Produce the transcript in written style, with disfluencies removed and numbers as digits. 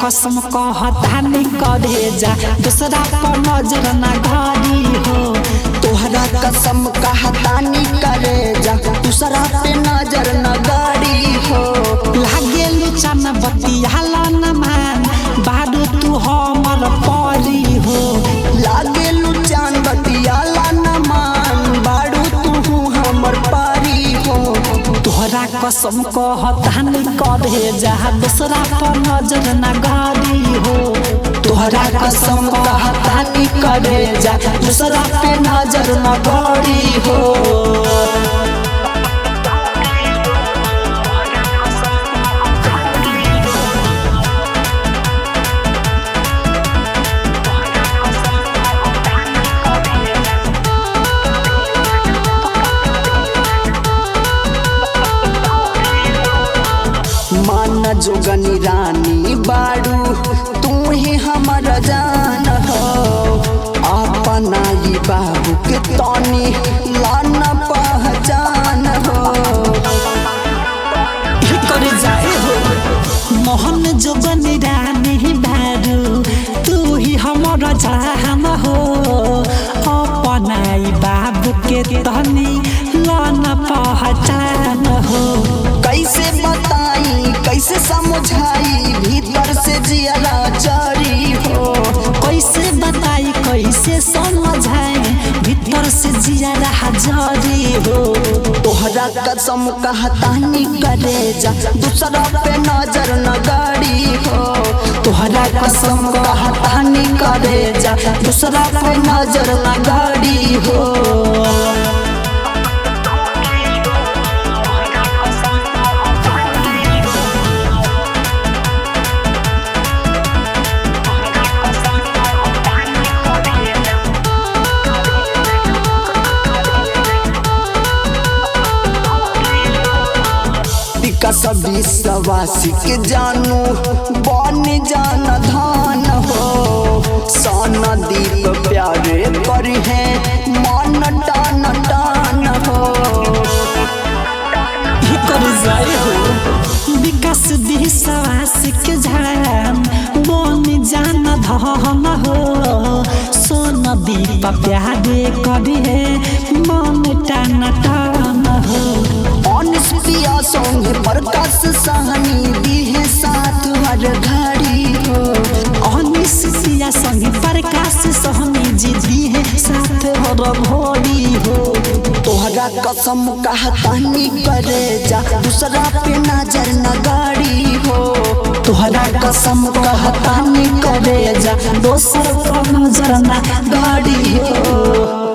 कसम कहता नहीं करे जा दूसरा पर नजर न घड़ी हो। तोहरा कसम कहता नहीं करे जा दूसरा पे नजर न गाड़ी हो। लागे लुचन बतियाला न मान बारू तू हमर परी हो। लागे लुचन बतियाला न मान बारू तू हमर परी हो। तोहरा कसम कहता नहीं करे जा दूसरा पर नजर न घड़ी हो। तोहरा कसम कहता नहीं करे जा दूसरा पे नजर न गाड़ी हो। मान जोगनी रानी बारू तू ही हमर जान हो। अपना ही बाबू के तनी लाना पहचान हो। करे जाए हो मोहन जोगन रानी बारू तू ही हमर जान हो। अपना बाबू के तनी लाना पहचान हो। कैसे बताई कैसे समझाई भीतर से जिया चरी हो। कैसे बताई कैसे समझाए भीतर से जिया जरी हो। तोहरा कसम कहता नहीं करे जा दूसरा पे नजर न गाड़ी हो। तोहरा कसम कहता नहीं करे जा दूसरा पे नजर न गाड़ी हो। सभी सवासी के जानू बन जान धान हो। साना दीप प्यारे पर है मन टान टान हो। कर जाए हो विकास विश्वास के झान बन जान धन हो। सोना दीप प्यारे कर है मन टान टान हो। संग प्रकाश सहनी दी है साथ हर घड़ी हो। अनिसिया संग प्रकाश सहनी जी दी है साथ हर घड़ी हो। तोहरा कसम कहता नहीं करे जा दूसरा पे नजर न गाड़ी हो। तोहरा कसम कहता नहीं करे जा दोसर पर नजर न गाड़ी हो।